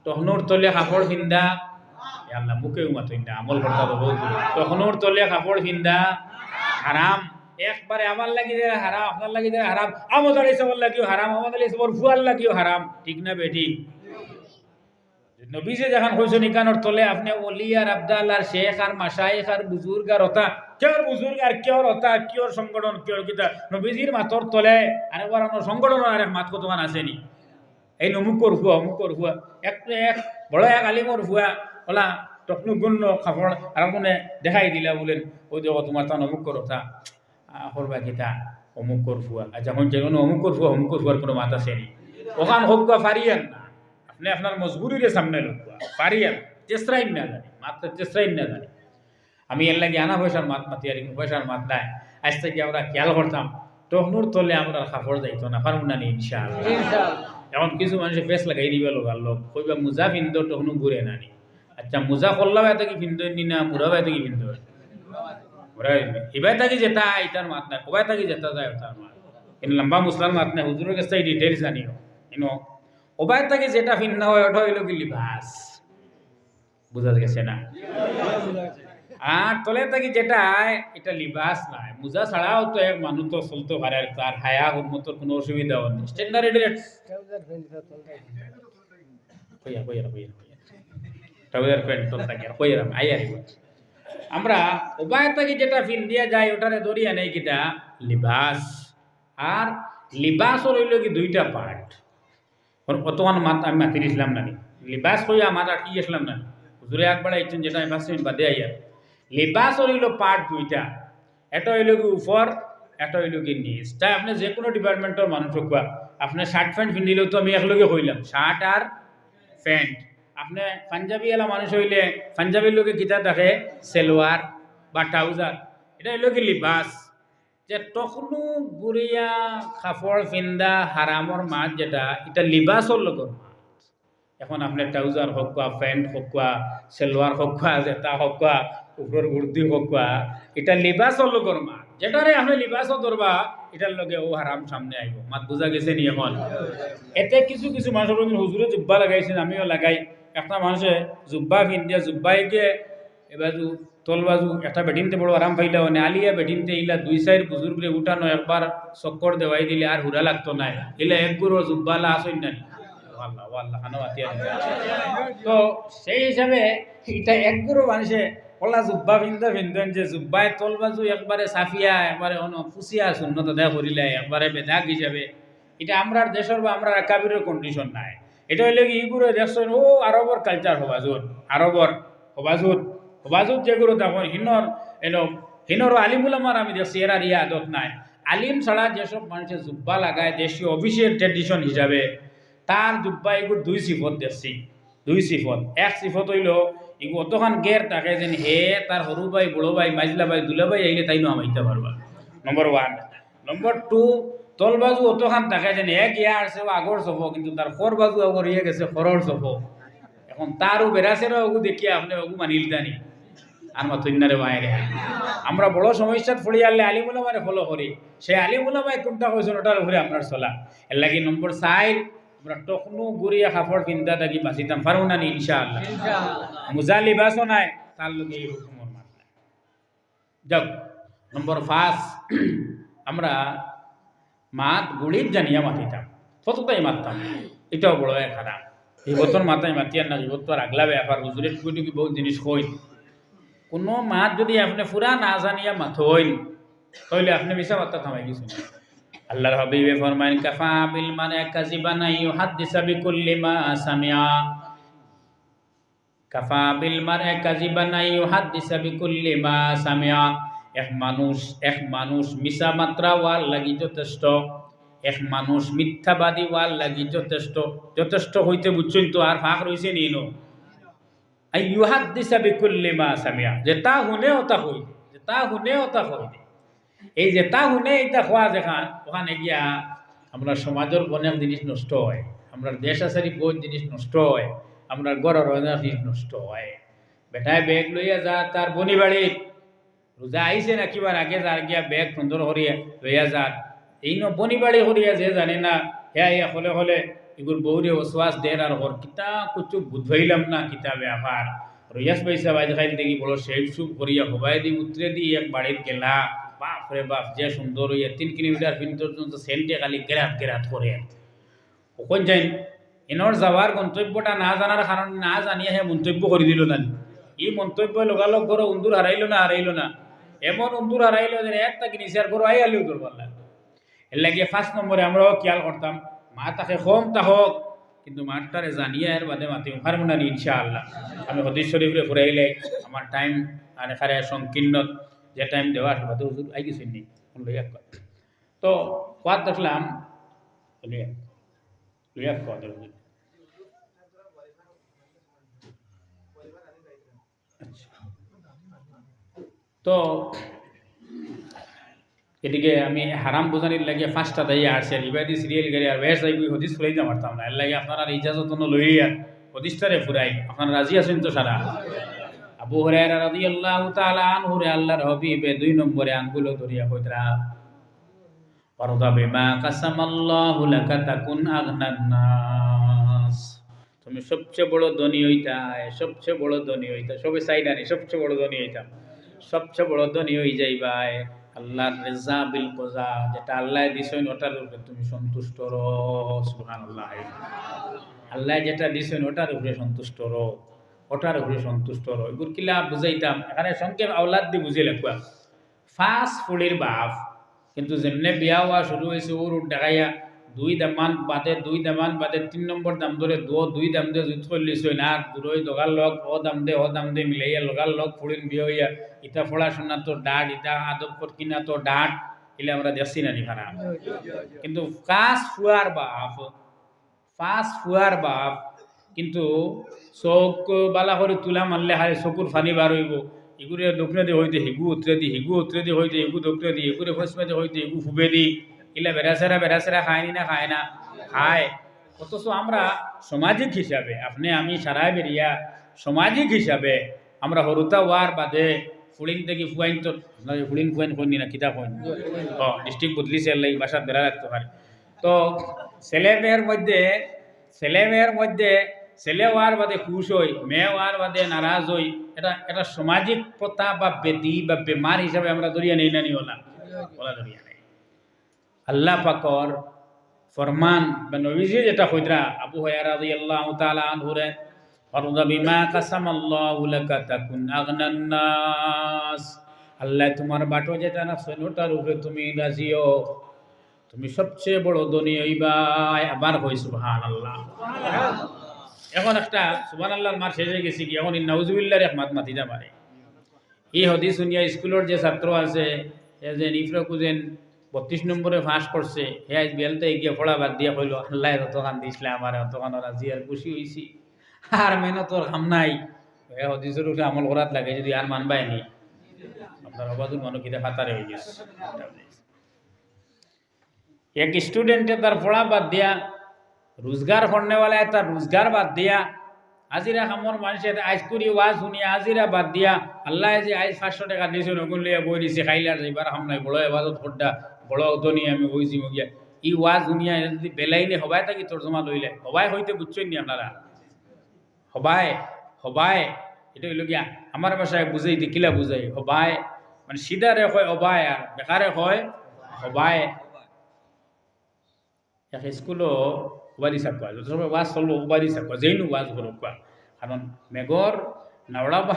Speaker 1: টকনুর তলে কাপড় ফিন্দা আল্লাহ মুখে মাতই না আমল করতে হবে। টকনুর তলে কাপড় ফিন্দা হারাম, একবারে আমার লাগি যে হারাম, আপনার লাগি যে হারাম, আমাদের সবার লাগিও হারাম, আমাদের সবার ফুয়ার লাগিও হারাম, ঠিক না বেটি? নবীজি যখন কইছেন ইকানোর তলে আপনি ওলি আর আব্দাল আর শেখ আর মাশায়েখ আর বুজুর্গ আর হতা কেউর বুজুর্গ আর কেউর হতা কেউর সংগঠন কেউর কিতা নবীজির মাতর তলে আরেকবার অন্য সংগঠন আর এক মাত কতমান আসেনি। এই অমুকর হুয়া এক বড় এক আলিমর হুয়া ওলা টকনু গুণ্য খাপড় আর মনে দেখাই দিলা বলেন ওই দেখো তোমার তা অমুকর হতা করবা কিতা অমুকর হুয়া। আচ্ছা হন যেন অমুকর হুয়ার কোনো মাত আসেনি। ওখান হোক ফারিয়ান না, আপনি আপনার মজবুরির সামনে লোক পারিয়ান চেষ্টাইন না জানি, মাত্র চেষ্টাইন না জানি। আমি এর লাগে আনা পয়সার মাত মাতি আর পয়সার মাত নাই। আজ থেকে আমরা খেয়াল করতাম টহনুর তলে আমরা কাপড় যাইতো না, পারুন না নি ইনশাআল্লাহ। এখন কিছু মানুষের ফেস লাগাই দিবে লোকার লোক কইবা মুজা ফিন্দ টহনু ঘুরে নানি। আচ্ছা মুজা করলাম এত কি ফিন্দ নি না মুরাবা এত কি ফিন্দ এবার থাকি যেটা এটার মাত নাই, কবাই থাকি যেটা যায় তার মাত। কিন্তু লম্বা মুসলাম মাত নাই, হুজুরের কাছে ডিটেলস জানিও ওবায় থেকে যেটা ভিন্ন হয় ওটা হইল কি লিবাস, বুঝা গেছে না? আর তলে থেকে যেটা এটা লিবাস নাই, মুজা ছাড়াও তো এক মানুষ তো চলতে পারে, আর তার হায়া উন্মতর কোনো অসুবিধা হয়নি। স্ট্যান্ডার্ড আমরা ওবায় থেকে যেটা ফিন দিয়া যায় ওটারে দরিয়া নেই কিটা লিবাস। আর লিবাস হইল কি 2টা পার্ট। বর্তমান মাত আমি মাতি দিয়েছিলাম না লিবাস কইয়া মাথা কি আসলাম না হুজুরে একবার একজন যেটা আমি 5 মিনিট বাদে আইয়া লিবাস হইল পার্ট 2টা, এটা হইল কি উপর, এটা হইল কি নিচ। তাই আপনি যে কোনো ডিপার্টমেন্টের মানুষ হোক আপনি শার্ট প্যান্ট পিন্ধিলেও তো আমি একলগে কইলাম শার্ট আর প্যান্ট। আপনি পাঞ্জাবি এলা মানুষ হইলে পাঞ্জাবির লোকে কিতা দেখে সেলোয়ার বা ট্রাউজার, এটা হইল কি লিবাস। যে টকনু বুড়িয়া কাপড় ফিন্দা হারামর মাছ যেটা এটা লিবাসর লগর মাছ। এখন আপনার ট্রাউজার হোক প্যান্ট হোক সেলোয়ার হোক জেতা হোক উপর উর্দি হোক এটা লিবাসর লগর মাছ। যেটারে আপনি লিবাসও ধরবা এটার লগে ও হারাম সামনে আইব। মাত বোঝা গেছে নি? এখন এতে কিছু কিছু মানুষের হুজুরে জুব্বা লাগাইছেন, আমিও লাগাই। একটা মানুষে জুব্বা ফিন্দিয়া জুব্বাইকে এবার তলবাজু একটা বেটিনতে বড় আরাম পাইলা মানে আলিয়া বেটিনতে ইলা দুই সাইড বুজুর্গরে উঠানো একবার চক্কর দেওয়াই দিলে আর হুরা লাগতো না ইলা এক গুরু জুব্বালা আসই না আল্লাহ আল্লাহ খানো আতিয়া তো সেই হিসাবে এটা এক গুরু মানুষে ওলা জুব্বা ভিন্দেন যে জুব্বায় তলবাজু একবারে সাফিয়া একবারে ফুসিয়া শূন্যতা দেয়া করিলে একবারে বেদাগ হিসাবে এটা আমরার দেশের বা আমরা কাবিরের কন্ডিশন নাই এটা হইলে কি ইগুলো দেখছেন ও আরবর কালচার হবাজুর আরবর হবাজুর যেগুলো তখন হিনর আলিমুল আমার আমি দেখছি এরা রিয়া আদত নাই আলিম ছাড়া যেসব মানুষের জুব্বা লাগায় দেশীয় অফিসিয়াল ট্রেডিশন হিসাবে তার জুব্বা এগুলো দুই সিফত দেখছি দুই সিফত এক সিফত হইল এগুলো অতখান গের থাকে যেন হে তার সরু ভাই বড় ভাই মাইজলা ভাই দুলা ভাই আইলে তাই নামাইতে পারবা নম্বর 1 নম্বর 2 তলবাজু অতখান থাকে যেন এক ইয়া আসছে ও আগর চফ কিন্তু তার খর বাজু আগর ইয়ে গেছে খরর চফ এখন তারও বেড়াছেরা ওগু দেখিয়ে আপনি ওগু মানিল জানি আর মাথুন্নারে বাইরে আমরা বড় সমস্যাত পড়ি আনলে আলিমুলামারে ফলো করি সেই আলিমুলামায় কোনটা হয়েছে ওটার উপরে আপনার চলা এর লাগি নম্বর 4 আমরা টকনু গুড়িয়া কাপড় পিন্ধা থাকি বাঁচিতাম পারো না ইনশাআল্লাহ মুজা লিবাসও নাই তার লোক এই হুকুমর মাথা যাক নম্বর 5 আমরা মাত গুড়ির জানিয়া মাতিতাম কতটাই মারতাম এটাও বড় এক খারাপ এই বছর মাথায় মাতিয়ার না এই বছর আগলা ব্যাপার হুজুরের টুকি বহুত জিনিস কই কোনো মাত যদি আপনি পুরা না জানিয়া মাথইন তাহলে আপনি মিশা মাত্রা থামাই গেছেন আল্লাহর হাবিবে ফরমায়েন কাফা বিল মানে কাযিবান ইউহাদ্দিসা বিকুল্লি মা সামিআ কাফা বিল মানে কাযিবান ইউহাদ্দিসা বিকুল্লি মা সামিআ এক মানুষ মিশা মাত্রা ওয়াল লাগি যথেষ্ট এক মানুষ মিথ্যাবাদী ওয়াল লাগি যথেষ্ট হইতে বুঝছেন তো আর ফাঁক রয়েছে নিনো আই ইউহাদ্দিসা বিকুল্লি মা সামিআ যেটা হুনে ওটা হই যেটা হুনে ওটা হই এই যেটা হুনে এটা খোয়া যেখান ওখানে গিয়া আমরা সমাজের অনেক জিনিস নষ্ট হয় আমরা দেশ আসারি বহুত জিনিস নষ্ট হয় আমরা গড়ের অনেক জিনিস নষ্ট হয় বেটায় ব্যাগ লইয়া যা তার বনি বাড়ি রোজা আইসে না কিবার আগে যার গিয়া ব্যাগ সুন্দর করিয়া লইয়া যার এই বনি বাড়ি করিয়া যে জানে না হ্যাঁ হলে হলে এগুলো বৌরে ওসওয়াস দের আর হর কিতা কুচু বুঝাইলাম না কিতাবে আবার রইয়াস পয়সা বাজ খাইল দেখি বড় শেড সুপ করিয়া হবাই দি উতরে দি এক বাড়ির গেলা বাপ রে বাপ যে সুন্দর হইয়া 3 কিলোমিটার পর্যন্ত সেন্টে খালি গেরাত করে ওখান যাই এনর যাওয়ার গন্তব্যটা না জানার কারণে না জানিয়া হে মন্তব্য করে দিল না এই মন্তব্য লগালগ করো উন্দুর হারাইলো না এমন উন্দুর হারাইলো যে একটা কিনিসার করো আই আলিও করবার লাগবে এর লাগিয়ে 5 নম্বরে আমরাও খেয়াল করতাম মা তাকে কম তা হোক কিন্তু মাঠটারে জানিয়ে এর বাদে মাতি হারমোনানি ইনশাআল্লাহ আমি হদিস শরীফরে ফুরাইলে আমার টাইম আর এখানে সংকীর্ণ যে টাইম দেওয়ার বাদে হুজুর আই গেছেন নি লইয়া তো কোয়াদ দেখলাম লইয়া কোয়াদ তো এদিকে আমি হারাম বোঝানির লাগে 5টা দায়ী আসছে ইবাদি সিরিয়াল গাড়ি আর বেশ যাইবি হদিস ফুরাই যা পারতাম না এর লাগে আপনারা ইজাজত লইয়া হদিসটারে ফুরাই আপনারা রাজি আছেন তো সারা আবু হুরায়রা রাদিয়াল্লাহু তাআলা আনহু রে আল্লাহর হাবিবে 2 নম্বরে আঙ্গুল ধরিয়া কইরা ওয়ারদা বিমা কাসামাল্লাহু লাকা তাকুন আগনান নাস তুমি সবচেয়ে বড় ধনী হইতা সবে চাইদানি সবচেয়ে বড় ধনী হইতা সবচেয়ে বড় ধনী হই যাইবাই আল্লাহর রেজা বিল কজা যেটা আল্লাহ দিছেন ওটার উপরে তুমি সন্তুষ্ট রও সুবহানাল্লাহ আল্লাহ যেটা দিছেন ওটার উপরে সন্তুষ্ট রও এগুলো কিলা বুঝাইতাম এখানে সংক্ষেপ আওলাদ দি বুঝে লেখা ফাঁস ফুলির বাপ কিন্তু যেমনে বিয়া হওয়া শুরু হয়েছে ওর দেখাইয়া 2 দামান বাদে 3 নম্বর দাম ধরে 2 দাম দিয়ে যুদ্ধ করলিছে না দূরই দগার লগ ও দাম দে মিলাইয়া লগার লগ ফুড়িন বিয়ে হইয়া ইটা পড়াশোনা তো ডাট ইটা আদব কিনা তো ডাট এলে আমরা দেখছি না নিখানা কিন্তু ফাঁস ফুয়ার বাপ কিন্তু চোখ বালা করে তুলা মারলে হারে চকুর ফানি বার হইব এগুলো দক্ষিণে দিয়ে হইতে হিগু উতরে দি হইতে এগু দক্ষিণে দি এগুলো পশ্চিমে হইতে এগু ফুবে দি এলে বেড়াছেরা খায়নি না খায় না খায় অথচ আমরা সামাজিক হিসাবে আপনি আমি সারাই বেরিয়া সামাজিক হিসাবে আমরা হরুতা ওয়ার বাদে ফুড়িন থেকে ফুয়াইন তো ফুড়িন কইনি না কিতা কইন ডিস্ট্রিক্ট বদলিছে এই বাসার বেড়া রাখতে পারে তো ছেলে মেয়ের মধ্যে ছেলে হওয়ার বাদে খুশ হই, মেয়ে হওয়ার বাদে নারাজ হই, এটা এটা সামাজিক প্রথা বা বেদি বা বেমার হিসাবে আমরা ধরিয়া নেই না নি ওলা ধরিয়া নেই। আল্লাহ পাকর ফরমান বা নবীজি যেটা কইরা আবু হুরায়রা রাদিয়াল্লাহু তাআলা আনহু রে ফারদা বিমা কাসামাল্লাহু লাকা তাকুন আগনান নাস, আল্লাহ তোমার বাটো যেটা না ওটার উপরে তুমি রাজিও, তুমি সবচেয়ে বড় ধনী হইবা। আবার কই সুবহানাল্লাহ। এখন একটা সুবহানাল্লাহর মার শেষ হয়ে গেছি কি, এখন নাউজুবিল্লাহর এক মাত মাতিটা মারে। এই হদিস শুনিয়া স্কুলের যে ছাত্র আছে এ যে নিফরকুজেন 32 নম্বরে পাস করছে, হে আজ বেলতে গিয়ে পড়া বাদ দিয়া কইল আল্লাহ অতখান দিছিলে আমার অতখান রাজি আর খুশি হইছি, আর মেহনতর কাম নাই। হে হদিসের উঠে আমল করাত লাগে, যদি আর মানবাই নি আপনার অবাধুর মানুষ কিনা খাতারে হয়ে গেছে। এক স্টুডেন্টে তার পড়া বাদ দিয়া রোজগার করনেওয়ালা তার রোজগার বাদ দিয়া আজিরা কামর মানুষের আজ করি ওয়াজ শুনিয়া আজিরা বাদ দিয়া আল্লাহ যে আজ 500 টাকা দিয়েছে নগুন লিয়া বই দিছে খাইলার যাইবার হাম নাই, বড় এবাজত ফোড্ডা বড় অদনি আমি হইছি মগিয়া ই ওয়াজ শুনিয়া যদি বেলাইনে হবাই থাকি তর্জমা লইলে হবাই হইতে বুঝছেন নি আপনারা? হবাই হবাই এটা হইল গিয়া আমার ভাষায় বুঝাই দেখিলা বুঝাই হবাই মানে সিধারে হয় অবাই আর বেকারে হয় হবাই। এক স্কুলও উবারি চাকুয়া যত সময় ওয়াজ চলবো উবারি চাকুয়া যেইনো ওয়াজ করো কোৱা, কারণ মেঘর নাওড়া বা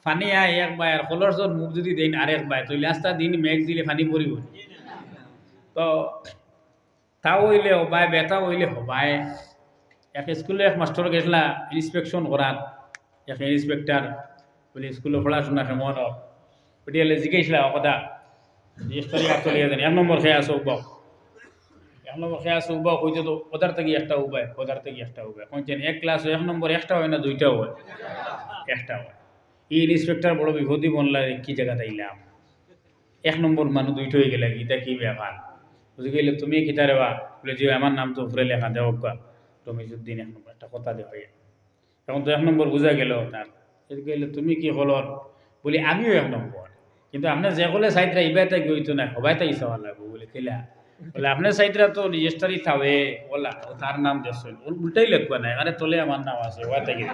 Speaker 1: ফানি আয় এক বাই আর কলর জোর মুখ যদি দেন আরেক বাই তৈলে আস্তা দিন মেঘ দিলে ফানি পড়িব। তো তাও হইলে হবাই বেতা হইলে হবাই। এক স্কুলে এক মাস্টার গেছিলা ইন্সপেকশন করার, এক ইন্সপেক্টর বলে স্কুলে পড়াশোনা কেমন পটিয়ালে জিজ্ঞাসা কথা স্তরি চলিয়ে জানি 1 নম্বর খেয়ে আসো উবাও, 1 নম্বর খেয়ে আসো উবাও কইতে তো ওদার থেকে একটা উবায় ওদার থেকে একটা উবায় কইছেন 1 ক্লাস 1 নম্বর একটা হয় না 2টাও হয়, একটা হয়। এই ইন্সপেক্টর বড় বিপদী বনলা কি জায়গাতে আইলাম 1 নম্বর মানুষ 2টা হয়ে গেলে এটা কি ব্যাপার বুঝে গেলে তুমি কিতা রেবা বলে যে আমার নাম তো উপরে লেখা দেও কা রমিজউদ্দিন 1 নম্বর একটা কথা দেওয়া এখন তো 1 নম্বর বুঝা গেল তার গেলে তুমি কি হলর বলি আমিও 1 নম্বর, কিন্তু আপনার যে হলে সাইডরা ইবাইতে গইতো না হবাই তাই চাওয়া লাগবো বলে খেলা বলে আপনার সাইডরা তো রেজিস্টারি থাবে ওলা তার নাম দেখছেন উল্টাই লেখবা নাই আরে তোলে আমার নাম আছে ওয়া থেকে।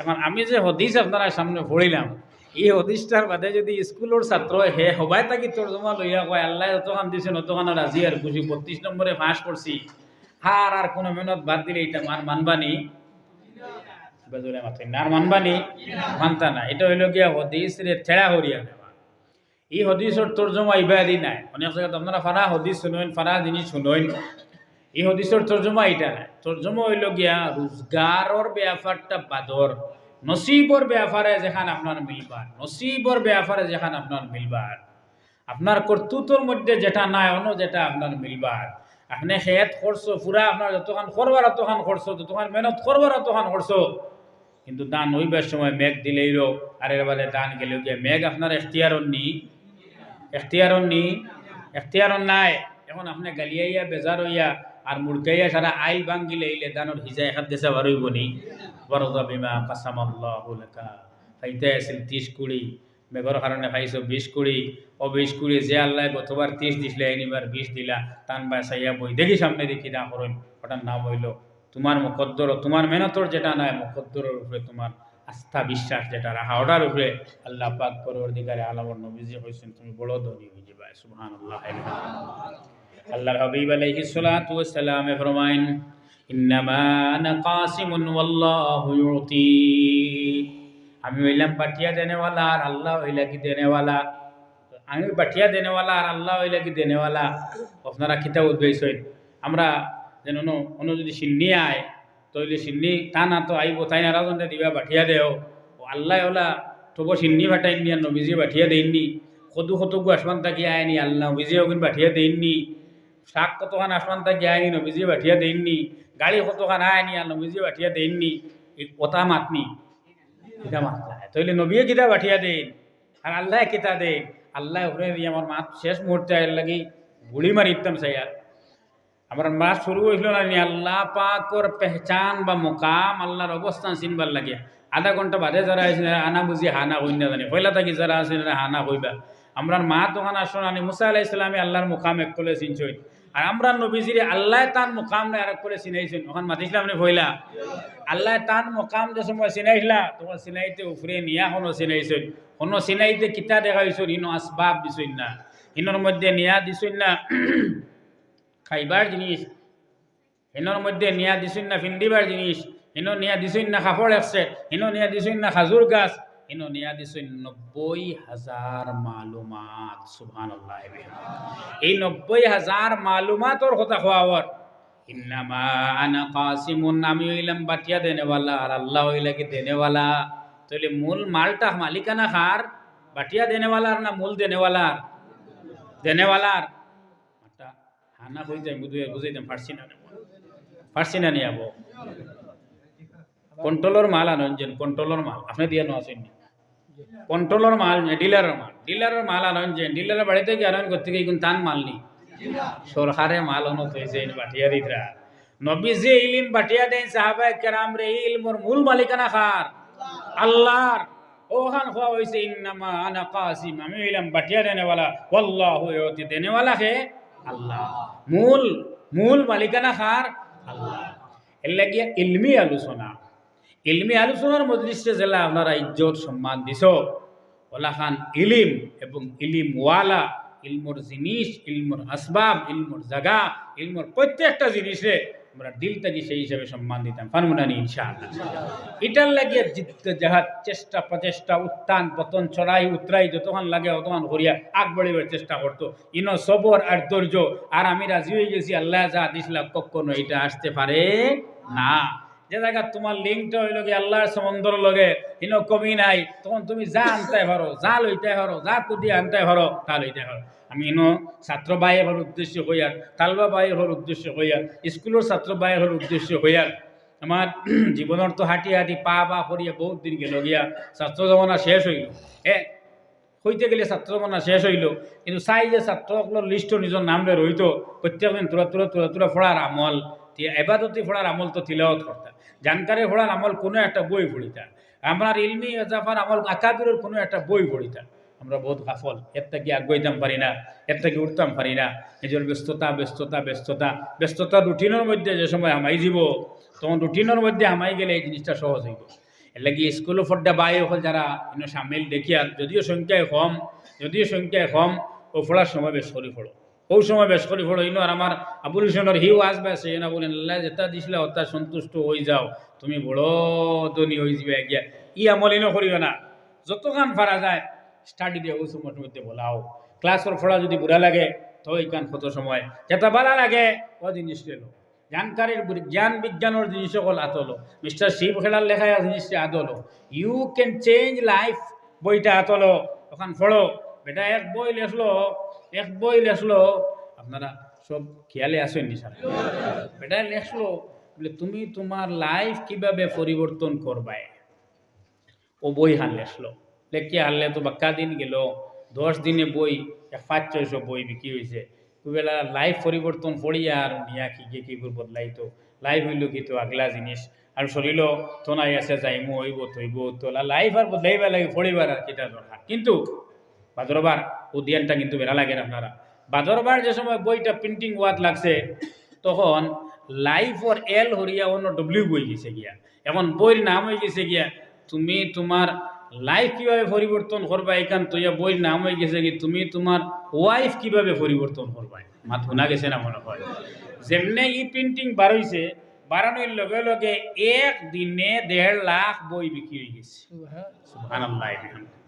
Speaker 1: এখন আমি যে হদিস আপনারা সামনে পড়িলাম এই হদিসটার বাদে যদি স্কুলের ছাত্র হে হবাই তাকি তর্জমা লইয়া কয় আল্লাহ অতখান দিয়েছেন অতখান রাজি আর খুশি 32 নম্বরে পাস করছি হার আর কোনো মেহনত বাদ দিলে এটা মানবানি বেজরে মাথা আর মানবানি মানতা না। এটা হইল গিয়া হদিস রে ছেড়া করিয়া দেওয়া। এই হদিসের তর্জমা ইবাদি নাই, অনেক জায়গায় আপনারা ফারা হদিস শুনেন ফারা জিনিস শুনেন, এই হদিসের তর্জমা এটা নাই। তর্জমা হইল গিয়া রোজগারর ব্যাপারটা বাদর নসিবর ব্যাপারে যেখান আপনার মিলবার, নসিবর ব্যাপারে যেখান আপনার মিলবার, আপনার কর্তৃত্বর মধ্যে যেটা নাই অন্য যেটা আপনার মিলবার। আপনি খেত করছো পুরা আপনার যতখান করবার অতখান করছো, যতখান মেহনত করবার অতখান করছো, কিন্তু দান হইবার সময় মেঘ দিলেই রো আর এর বাদে দান গেলেও গিয়ে মেঘ আপনার এখতিয়ারন নাই। এখন আপনি গালিয়াইয়া বেজার হইয়া আর মুরগাইয়া সারা আইল ভাঙ্গিলে ইলে দানোর হিজা এক দেশে বারইব নি বরদা বিমা কাসামাল্লাহু লাকা ফাইতে আছিল 30 কুড়ি মেঘর কারণে পাইছো 20 কুড়ি ও 20 কুড়ি যে আল্লাহ গতবার 30 দিছিলে এনিবার 20 দিলা টান বাসাইয়া বই দেখি সামনে দেখি দা করেন ওটার নাম হইল তোমার মুকদ্দর, তোমার মেহনতর যেটা নাই মুকদ্দরের উপরে তোমার আস্থা বিশ্বাস যেটা রাখা ওটার উপরে আল্লাহ পাক পরবর্তীকালে আলামর নবীজি কইছেন তুমি বড় ধনী হয়ে যাবে। সুবহানাল্লাহ। আল্লাহর হাবিব আলাইহিস সালাতু ওয়াস সালাম ফরমায়েন ইন্নামা আনা কাসিমুন ওয়াল্লাহু ইউতি, আমি হইলাম পাঠিয়া দেনেওয়ালা আর আল্লাহ হইলা কি দেনেওয়ালা। আমি পাঠিয়া দেনেওয়ালা আর আল্লাহ হইলা কি দেনেওয়ালা। আপনারা কিতাব উদ্দেশ্যই আমরা যেন অন্য যদি সিন্নি আয় তইলে সিন্নি তা না তো আইব তাই না রাজনটা দিবা পাঠিয়া দেও ও আল্লাহ ওলা তবু সিন্নি ফাটাইনি আর নবীজি পাঠিয়া দেননি, কদু কতগু আসমান তাকি আয়নি আল্লাহ নবীজি ওগুন পাঠিয়া দেননি, শাক কতখান আসমান তাকি আয়নি নবীজি পাঠিয়া দেননি, গাড়ি কতখান আয়নি আর নবীজি পাঠিয়া দেননি। এই কথা মাতনি কিতা মাতলা তইলে নবীয়ে কিতা পাঠিয়া দেন আর আল্লাহ কিতা দেন। আল্লাহ উপরে দিয়ে আমার মাত শেষ মুহূর্তে আয়ের লাগি গুড়ি মারিতাম সাইয়ার আমার মাস শুরু হয়েছিল না আল্লাহ পাকর পেহচান বা মোকাম আল্লাহর অবস্থান চিনবার লাগে। আধা ঘন্টা বাদে যারা আছে আনা বুঝি হানা হই না জানি পয়লা থাকি যারা আছে হানা হইবা। আমরা মা তখন আসুন আনি মুসা আলাইহিস সালামে আল্লাহর মুকাম একলে চিনছই আর আমরা নবীজিরে আল্লাহ তান মুকাম না আর করে চিনাইছেন ওখান মাতিছিলাম নে ভইলা আল্লাহ তান মুকাম যে সময় চিনাইছিলা তোমার চিনাইতে উপরে নিয়া হনো চিনাইছেন হনো চিনাইতে কিতা দেখাইছেন ইনো আসবাব দিছেন না ইনোর মধ্যে নিয়া দিছেন না খাইবার জিনিস ইনোর মধ্যে নিয়া দিছেন না ফিন্দিবার জিনিস ইনো নিয়া দিছেন না কাপড় একসেট ইনো নিয়া দিছেন না খাজুর গাছ ইনো নিয়া দিছেন 90,000 মালুমাত সুবহানাল্লাহ এই 90,000 মালুমাতর কথা খাওয়ার ইন্নামা আনা কাসিমুন আমি হইলাম বাটিয়া দেনেওয়ালা আর আল্লাহ হইলা কি দেনেওয়ালা তাহলে মূল মালটা মালিকানা খার বাটিয়া দেনেওয়ালার না মূল দেনেওয়ালার দেনেওয়ালার আটা হানা হই যায় বুঝাইতাম পারছি না নিয়ে আবো কন্ট্রোলর মাল আনছেন কন্ট্রোলর মাল আপনি দিয়ে নো আসেন কন্ট্রোলর মাল ডিলারের মাল আনছেন ডিলারের বাড়িতে কি আনন্দ করতে গিয়ে তান মাল নি সরকারে মাল অনত হয়েছে বাটিয়া দিতরা নবী যে ইলম বাটিয়া দেন সাহাবায়ে কেরাম রে ইলমর মূল মালিকানা খার আল্লাহর ওখান খোয়া হয়েছে ইন্নামা আনা কাসিম আমি ইলম বাটিয়া দেনেওয়ালা ওয়াল্লাহু ইউতি দেনেওয়ালা হে আল্লাহ মূল মালিকানা খার আল্লাহ এর লাগিয়া ইলমি আলোচনার মজলিসে জেলা আপনারা ইজ্জত সম্মান দিছ ওলা খান ইলিম এবং ইলিম ওয়ালা ইলমর জিনিস ইলমর আসবাব ইলমর জায়গা ইলমর প্রত্যেকটা জিনিসে আমরা দিল থেকে সেই হিসাবে সম্মান দিতাম ফানমুনানি ইনশাআল্লাহ এটার লাগিয়ে যাহার চেষ্টা প্রচেষ্টা উত্থান পতন চড়াই উতরাই যতক্ষণ লাগে অতক্ষণ করিয়া আগ বাড়িবার চেষ্টা করতো ইনো সবর আর ধৈর্য আর আমি রাজি হয়ে গেছি আল্লাহ যা দিছিলাম কখনো এটা আসতে পারে না যে জায়গা তোমার লিঙ্কটা হইল কি আল্লাহর সমন্দর লগে ইনো কমি নাই তখন তুমি যা আনতে পারো যা লইতে পারো যা কুদি আনতে পারো তা লইতে পারো আমি ইনো ছাত্র বাইয়ের হওয়ার উদ্দেশ্য হইয়ার তালবা বাইয়ের হওয়ার উদ্দেশ্য হইয়ার স্কুলের ছাত্র বাইয়ের হওয়ার উদ্দেশ্য হইয়ার আমার জীবনের তো হাঁটি হাঁটি পা করিয়া বহুত দিন গেল গিয়া ছাত্র জমানা শেষ হইল হইতে গেলে ছাত্র জমানা শেষ হইল কিন্তু চাই যে ছাত্রসকলের লিস্টও নিজের নামে রইত প্রত্যেকদিন তুরা ফোড়ার আমল এবাদতি ফোড়ার আমল তো তিলাওয়াত করতাম জানকারি ফোড়ার আমল কোনো একটা বই পড়িতাম আমার ইলমি এজাফার আমল আকাবিরের কোনো একটা বই পড়িতাম আমরা বহুত গাফল এর থেকে আগাইতাম পারি না এর থেকে উঠতাম পারি না নিজের ব্যস্ততা রুটিনের মধ্যে যে সময় আমাই যাব তখন রুটিনের মধ্যে আমাই গেলে এই জিনিসটা সহজ হইব এর লাগে স্কুল ফড্ডা বাই হল যারা সামিল দেখিয়া যদিও সংখ্যায় কম ও ফোড়ার সময় বেশ করি ফোড়ো ও সময় বেশ করি ফোড়ো ইনো আর আমার আবুল হোসেনের হিউ আসবে সে না বলেন আল্লাহ যেটা দিছিল অর্থাৎ সন্তুষ্ট হয়ে যাও তুমি বড় ধনী হয়ে যাবে গিয়া ই আমল ইনো করিও না যতক্ষণ পারা যায় স্টাডি দিয়ে ওই সময়ের মধ্যে বলাও ক্লাসের ফোড়া যদি বুড়া লাগে তো এইখান কত সময় যেটা ভালো লাগে ও জিনিস লো জানকারীর জ্ঞান বিজ্ঞানের জিনিস সকল আতলো মিস্টার শিব খেলার লেখায় জিনিসটা আতলো ইউ ক্যান চেঞ্জ লাইফ বইটা আতলো ওখান ফোড়ো বেটা এক বই লেখলো আপনারা সব খেয়ালে আসেন নি স্যার বেটা লেখলো বলে তুমি তোমার লাইফ কিভাবে পরিবর্তন করবাই ও বই হান লেখলো লেখিয়া হারলে তো বাক্কা দিন গেল 10 দিনে বই 500-600 বই বিক্রি হয়েছে বেলা লাইফ পরিবর্তন পড়িয়া আর নিয়া কি বদলাইতো লাইফ হইল কি তো আগলা জিনিস আর শরীরও তোনাই আছে যাইমু হইব থইব তোলা লাইফ আর বদলাইবা লাগে পড়িবার আর কিটা দরকার কিন্তু বাদরবার উদ্যানটা কিন্তু বেড়া লাগে আপনারা বাদরবার যে সময় বইটা প্রিন্টিং ওয়াত লাগছে তখন লাইফ ওর এল হরিয়া অন্য ডব্লিউ বই গেছে গিয়া এখন বইয়ের নাম হয়ে গেছে গিয়া তুমি তোমার লাইফ কিভাবে পরিবর্তন করবা এখান তো বইয়ের নাম হয়ে গেছে কি তুমি তোমার ওয়াইফ কিভাবে পরিবর্তন করবা মাত শোনা গেছে না মনে হয় যেমনে ই প্রিন্টিং বাড়াইছে বাড়ানোর লগে লগে এক দিনে 1.5 লাখ বই বিক্রি হয়ে গেছে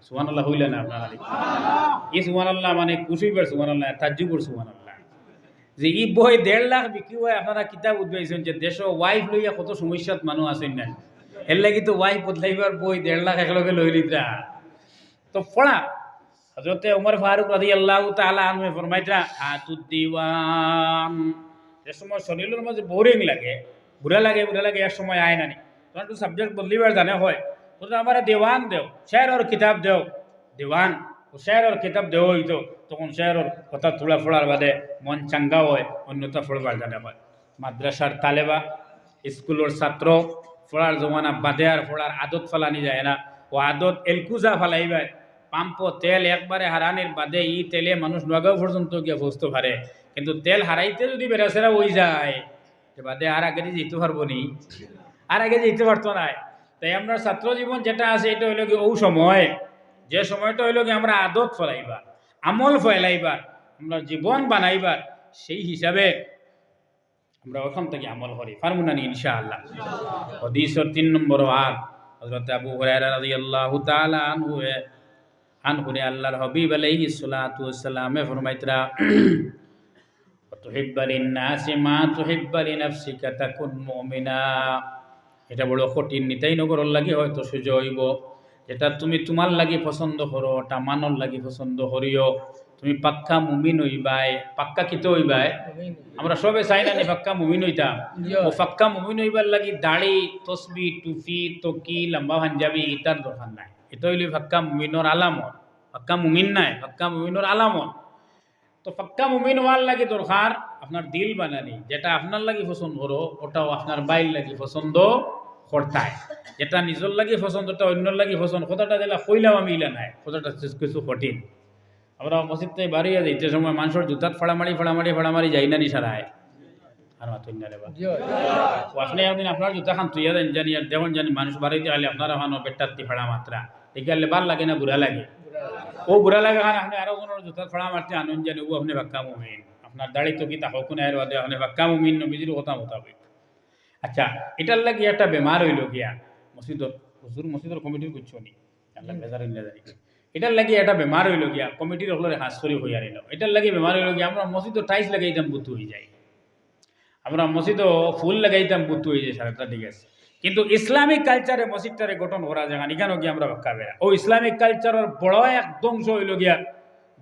Speaker 1: সুবহানাল্লাহ হইল না আপনারা এই সুবহানাল্লাহ মানে খুশিবার সুবহানাল্লাহ তাজ্জুবর সুবহানাল্লাহ যে ই বই 1.5 লাখ বিক্রি হয় আপনারা কিতাব উদ্ভাইছেন যে দেশ ওয়াইফ লইয়া কত সমস্যাত মানুষ আছেন না এর লাগি তো ওয়াইফ বদলাইবার বই 1.5 লাখ একলগে লই লিতরা তো পড়া হযরতে ওমর ফারুক রাদিয়াল্লাহু তাআলা আনহু ফরমাইতরা হাতুদ দিওয়ান যে সময় শরীরের মধ্যে বোরিং লাগে বুড়া লাগে এক সময় আয় নানি তখন তো সাবজেক্ট বদলিবার জানে হয় তো আমার দেওয়ান দেও শের আর কিতাব দেও দেওয়ান ও শের আর কিতাব দেও হইতো তখন শের আর কথা তোলা ফোড়ার বাদে মন চাঙ্গা হয় অন্যতা ফোড়বার জানে হয় মাদ্রাসার তালেবা স্কুলের ছাত্র ফোড়ার জমানা বাদে আর ফোড়ার আদত ফালানি যায় না ও আদত এলকুজা ফালাইবায় পাম্প তেল একবারে হারানির বাদে ই তেলে মানুষ নগাঁও পর্যন্ত গিয়ে বুঝতে পারে, কিন্তু তেল হারাইতে যদি বেড়াচেরা হয়ে যায় বাদে আর আগে যেতে পারবো নি, আর আগে যেতে পারতো না। তাই আমরা ছাত্র জীবন যেটা আছে এটা হইল কি ও সময়, যে সময়টা হইল কি আমরা আদত ফলাইবার, আমল ফলাইবার, আমরা জীবন বানাইবার, সেই হিসাবে আমরা ওখান থেকে আমল করি পারবো না ইনশাআল্লাহ। হাদিসের 3 নম্বর আর হযরত আবু হুরায়রা রাদিয়াল্লাহু তাআলা আনহু আল্লাহর হাবিব আলাইহিস সালাতু ওয়াস সালাম ফরমাইতরা তুহিব্বু লিন-নাসি মা তুহিব্বু লিনাফসিকা তাকুন মুমিনা। এটা বড় কঠিন, নিতাই নগরর লাগি হয়তো সুযোগ হইব, যেটা তুমি তোমার লাগি পছন্দ করো ওটা মানর লাগি পছন্দ করিও। তুমি পাক্কা মুমিন হইবাই, পাক্কা কিতে হইবাই, আমরা সবে চাই না পাক্কা মুমিন হইতাম। ও পাক্কা মুমিন হইবার লাগি দাড়ি তসবি টুপি তকি লম্বা পাঞ্জাবি ইটার দরকার নাই। এটা হইলে পাক্কা মুমিনর আলামত, পাক্কা মুমিন নাই, পাক্কা মুমিনর আলামত। তো পাক্কা মুমিন হওয়ার লাগে দরকার আপনার দিল বানানি, যেটা আপনার লাগি পছন্দ করো ওটাও আপনার বাইর লাগি পছন্দ করতায়, যেটা নিজের লাগি পছন্দ ওটা অন্যর লাগি পছন্দ। কথাটা যেটা কইলাম আমি ইলা নাই, কথাটা কিছু কঠিন। আমরা মসজিদ থেকে বাড়িয়ে যাইতে সময় মানুষের জুতাত ফাড়ামারি যাই না নিশারায় আর মাতুন না রে বা আপনি একদিন আপনার জুতা খান তুইয়া দেন জানি আর দেখুন জানি মানুষ বাড়িতে আলে আপনারা খানো বেটাত্তি ফাড়া মাত্রা দেখালে বার লাগে না বুড়া লাগে। ও বুড়া লাগে খান আপনি আরো কোনো জুতাত ফাড়া মারতে আনুন জানি ও আপনি বাক্কা মুমিন, আপনার দাড়ি তো কি তা হকুন এর বাদে আপনি বাক্কা মুমিন নবীজির কথা মোতাবেক। আচ্ছা, এটার লাগি একটা বেমার হইল গিয়া মসজিদর হুজুর মসজিদর কমিটির করছো নি আল্লাহ বেজার জানি, এটার লাগি একটা বেমার হইল গিয়া কমিটির হলরে হাস করি হইয়া রইল। এটার লাগি বেমার হইল গিয়া আমরা মসজিদও টাইলস লাগাইতাম বুতু হয়ে যায়, আমরা মসজিদও ফুল লাগাইতাম বুতু হয়ে যায়, সারাটা ঠিক আছে। কিন্তু ইসলামিক কালচারে মসজিদটারে গঠন করা যায় এখানেও গিয়ে আমরা রক্ষা বেড়া। ও ইসলামিক কালচারের বড় এক ধ্বংস হইল গিয়া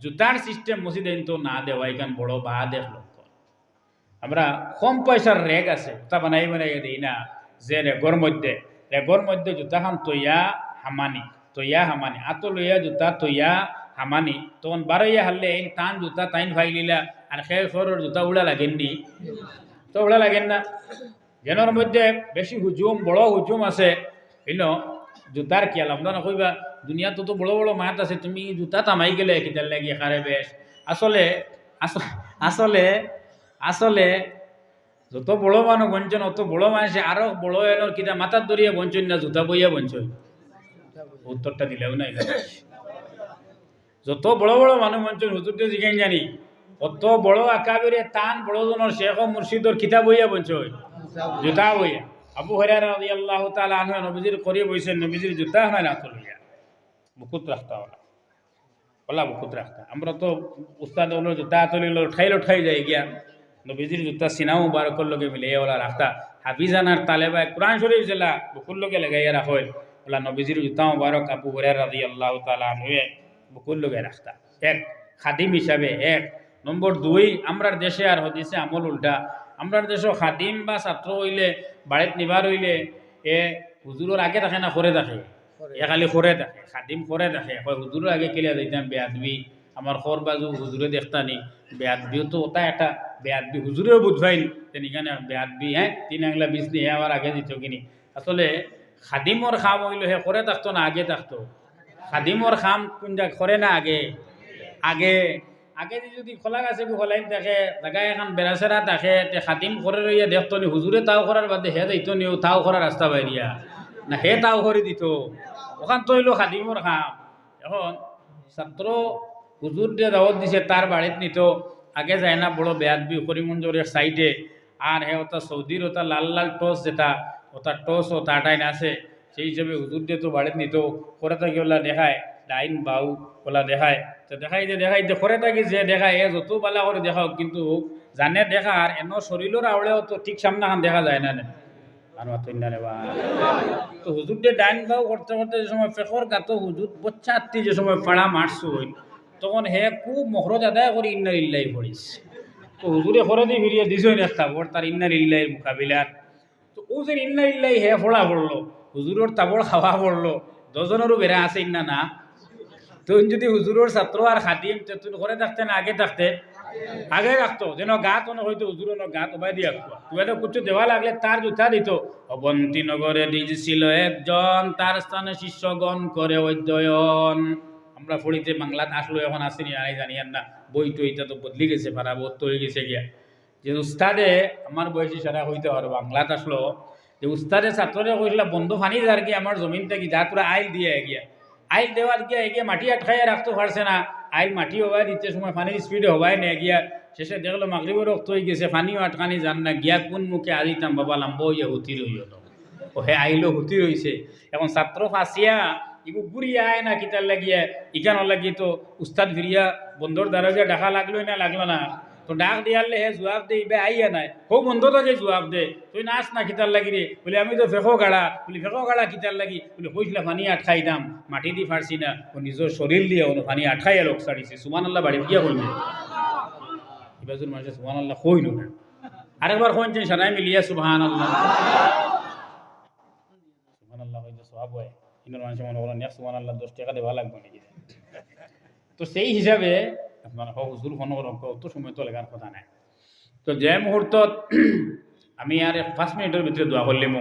Speaker 1: জুতার সিস্টেম মসজিদে তো না দেওয়া, এখান বড় বা দেখ লক্ষ্য। আমরা কম পয়সার রেগ আছে তা বানাই দিই না, যে রেগর মধ্যে জুতাখান তৈয়া হামানি আতো লইয়া জুতা তৈয়া হামানি, তখন বারইয়া হারলে এই টান জুতা তাইন ফাইলিলা আর খেয়ে ফরের জুতা উড়া লাগেননি, তো উড়া লাগেন না। জেনের মধ্যে বেশি হুজুম বড় হুজুম আছে হইল জুতার খেয়াল। আপনারা কইবা দুনিয়াতে তো বড় বড় মাত আছে, তুমি জুতা তামাই গেলে কিতার লাগি খারে বেশ। আসলে আসলে আসলে যত বড় মানুষ বঞ্চন অত বড় মানুষে আরো বড় এলোর কিতা মাথার দরিয়া বঞ্চন না জুতা বইয়া বঞ্চন। উত্তরটা দিলেও না, যত বড় বড় মানুষ বঞ্চন হুজুরতে জিজ্ঞাসা জানি অত বড় আকাবিরে টান বড় জনের শেখ মুর্শিদর কিতাব বইয়া বঞ্চন জুতা বইয়া। আবু হুরায়রা রাদিয়াল্লাহু তাআলা আনহু নবীজির করিয়ে বইছেন, নবীজির জুতা হয় না তুলিয়া বুকুত রাখতা ওলা বুকুত রাখতা। আমরা তো উস্তাদ ওলো জুতা তুলিল ঠাই যায় গিয়া নবীজির জুতা সিনাও মুবারকর লগে মিলে ওলা রাখতা। হাফিজানার তালেবায় কোরআন শরীফ জেলা বুকুর লগে লাগাইয়া রাখল ওলা নবীজির জুতা মুবারক আবু হুরায়রা রাদিয়াল্লাহু তাআলা আনহু বুকুর লগে রাখতা। এক খাদিম হিসাবে। এক নম্বর 2, আমরার দেশে আর হদিসে আমল উল্টা। আমরার দেশে খাদিম বা ছাত্র হইলে বাড়িত নিবার হইলে এ হুজুরের আগে থাকে না করে থাকে, এ খালি করে থাকে, খাদিম করে থাকে। হুজুরের আগে কেলিয়া দিতাম বেয়াদবি, আমার খর বাজু হুজুরে দেখতানি বেয়াদবিও তো ওটা একটা বেয়াদবি হুজুরেও বুঝবাইন তেনিখানে বেয়াদবি, হ্যাঁ 3 আংলা 20 নিয়ে আবার আগে দিত কিনি। আসলে খাদিমর খাম হইল হে করে থাকতো না আগে থাকতো। খাদিমর খাম কোন জায়গা করে না আগে আগে আগে যদি খোলা গাছে খোলাই দেখে জায়গায় এখন বেড়াচেরা দেখে খাদিম করে রইয়া দেখতো নি হুজুরে তাও করার বাদে হে দিত নি তাও করার রাস্তা বাইরিয়া না হে তাও করে দিত, ওখান তো হইল খাদিমর খাম। এখন ছাত্র হুজুর দিয়ে দাওয়াত দিছে তার বাড়িত নিত আগে যায় না বড় বেয়াদবি করিমঞ্জরের সাইডে, আর হে ওটা সৌদির ওটা লাল লাল টস যেটা ওটা টস ও তাটাইন আছে সেই হিসাবে হুজুর দিয়ে তো বাড়িত নিত করে থাকি ওলা দেখায় ডাইন বাউ ওলা দেখায় তো দেখাই যে করে থাকি যে দেখায় এ যত বালা করে দেখাও কিন্তু জানে দেখা আর এন শরীরের আওড়েও তো ঠিক সামনে খান দেখা যায় না আর মাতুন রে বা। তো হুজুর দিয়ে ডাইন বাউ করতে করতে যে সময় ফেকর গাতো হুজুর বচ্চা আত্মি যে সময় পাড়া মারছ তখন হে খুব মহরজ আদায় করে ইন্নার ইল্লাই পড়িস। তো হুজুরে খরচে ফিরিয়ে দিছই একটা বড় তার ইন্নার ইল্লাইয়ের মোকাবিলার। তো ও যে ইন্নার ইল্লাই হে ফোড়া পড়লো হুজুরের তাবড় খাওয়া পড়লো, 10 জনেরও বেড়া আছে ইন্না না। তো যদি হুজুরের ছাত্র আর খাদিম তুই ঘরে থাকতে না আগে থাকতে আগে রাখতো যেন গাত হয়তো হুজুরের গাত উবাই দিয়ে রাখতো তুই কিছু দেওয়া লাগলে তার জুতা দিত। অবন্তী নগরে দিয়েছিল একজন তার স্থানে শিষ্যগণ করে অধ্যয়ন। আমরা ফড়িতে বাংলাত আসলো এখন আসেনি আই জানি আর না বই তো এটা তো বদলি গেছে পারা বোধ তো হয়ে গেছে গিয়া যে উস্তাদে আমার বয়সী সারা হইতে পারো বাংলাত আসলো যে উস্তাদে ছাত্ররে কইলা বন্ধু ফানি যার কি আমার জমিন থেকে যা তোরা আইল দিয়ে গিয়া আইল দেওয়ার গিয়া এগিয়ে মাটি আটকাইয়া রাখতে পারছে না আইল মাটি হবাই দিতে সময় পানির স্পিডে হবাই না গিয়া শেষে দেখলো মাগরিবের রক্ত হয়ে গেছে পানিও আটকানি যান না গিয়া কোন মুখে আজিতাম বাবা লাম্ব হইয়া হুতি রইল ও হে আইলো হুতি রইছে এখন ছাত্র ফাঁসিয়া ইগু ঘুরিয়া আয় না কিতার লাগিয়া ইকান লাগি তো উস্তাদ ফিরিয়া বন্ধুর দ্বারা গিয়া ডাকা লাগলোই না লাগলো না তো ডাক দিয়ালে হে জবাব দে ইবে আইয়া নাই হো বন্ধু তাকে জবাব দে তুই নাচ না কিতার লাগি রে বলে আমি তো ফেঁকো গাড়া বলি ফেঁকো গাড়া কিতার লাগি বলে কইসলা পানি আটকাই দাম মাটি দি ফারছি না ও নিজের শরীর দিয়ে ও পানি আটকাইয়া লোক ছাড়িছে সুমান আল্লাহ বাড়ি গিয়া কইবে ইবাজুর মানুষের সুবহান আল্লাহ কইল না আরেকবার কইছেন সারাই মিলিয়া সুবহান আল্লাহ সুবহান আল্লাহ কইতে সওয়াব হয় ইনার মানুষ মনে করেন সুবহান আল্লাহ 10 টাকা দেওয়া লাগবে নাকি তো সেই হিসাবে আপনারা হুজুর ফোন অত সময় তো লাগার কথা নাই তো যে মুহূর্তত আমি আর 5 মিনিটের ভিতরে দোয়া করলাম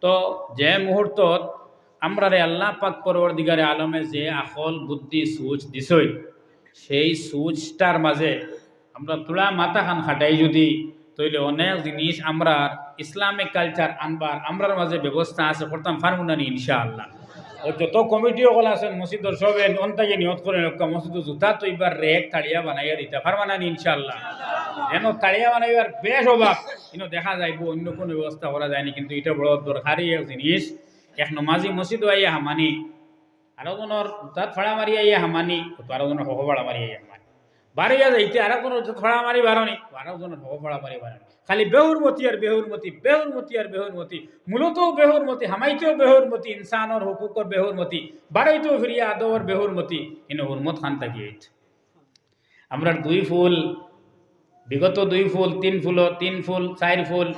Speaker 1: তো যে মুহূর্তত আমরা রে আল্লাহ পাক পরওয়ারদিগারে আলমে যে আকল বুদ্ধি সুচ দিছই সেই সুচটার মাঝে আমরা তোলা মাথা খান খাটাই যদি তৈলে অনেক জিনিস আমরা ইসলামিক কালচার আনবার আমরার মাঝে ব্যবস্থা আছে করতাম ফার্মুনানি ইনশাআল্লাহ ও যত কমিটিও কল আছেন মসজিদর সবে অন্তাকে নিয়ত করে রক্ষা মসজিদ জুতা তো এবার রেক তাড়িয়া বানাইয়া দিতে ফার্মানানি ইনশাআল্লাহ যেন তাড়িয়া বানাইবার বেশ অভাব কিন্তু দেখা যাইব অন্য কোনো ব্যবস্থা করা যায়নি কিন্তু এটা বড় দরকারি এক জিনিস এক নমাজি মসজিদ আইয়া হামানি আরো জনের তাত ফাড়া মারি আইয়া হামানি তো আরো জনের হক ফাড়া মারি আইয়া হামানি বাড়িয়া যাইতে আরো জনের ফাড়া মারি বারণি আরো জনের হক ফাড়া মারি বারণি খালি বেহুরমতি আর বেহুরমতি বেহুরমতি আর বেহুরমতি মূলত বেহুরমতি হামাইতেও বেহুরমতি ইনসানর হুকুকর বেহুরমতি বাড়াইতেও ফিরিয়া আদর বেহুরমতি ইন হুরমত খান থাকিয়ে আমরা 2 ফুল বিগত 2 ফুল 3 ফুল 4 ফুল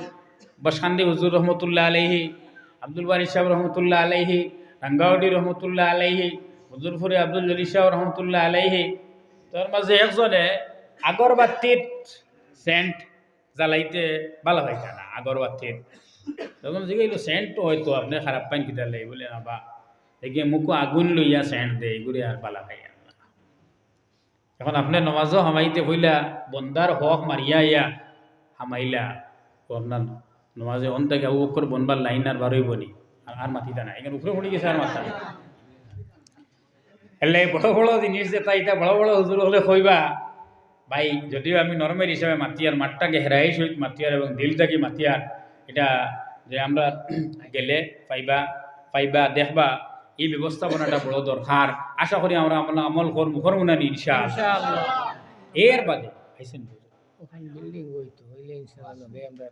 Speaker 1: বসখান্দি হুজুর রহমতুল্লাহ আলাইহি আব্দুল বারি সাহেব রহমতুল্লাহ আলাইহি রাঙ্গাউডি রহমতুল্লাহ আলাইহি হুজুরপুরে আব্দুল জলিল সাহেব রহমতুল্লাহ আলাইহি তোর মাঝে একজনে আগরবাতির সেন্ট জ্বালাইতে ভালো হয় না আগরবাতির তখন জিগাইল সেন্ট তো হয়তো আপনি খারাপ পাইন কিতা লাই বলে না বা এগিয়ে মুখো আগুন লইয়া সেন্ট দেয় এগুলি আর বালা খাই না এখন আপনি নমাজও হামাইতে হইলা বন্দার হক মারিয়া ইয়া হামাইলা ও আপনার নমাজে অন্তাকে আবু বকর বনবার লাইন আর বারোই বনি আর মাতিতা না এখানে উপরে পড়ে গেছে আর মাথা এলে বড় বড় জিনিস যেটা এটা বড় বড় হুজুর হলে কইবা ভাই যদিও আমি নর্মেল হিসাবে মাতিয়ার মাঠটাকে হেরাই সহিত মাতিয়ার এবং দিলটাকে মাতিয়ার এটা যে আমরা গেলে পাইবা দেখবা এই ব্যবস্থাপনাটা বড় দরকার আশা করি আমরা আমল করবো না ইনশাআল্লাহ এর বাদে আইছেন
Speaker 2: ওখানে বিল্ডিং হইতো হইলে ইনশাআল্লাহ আমরা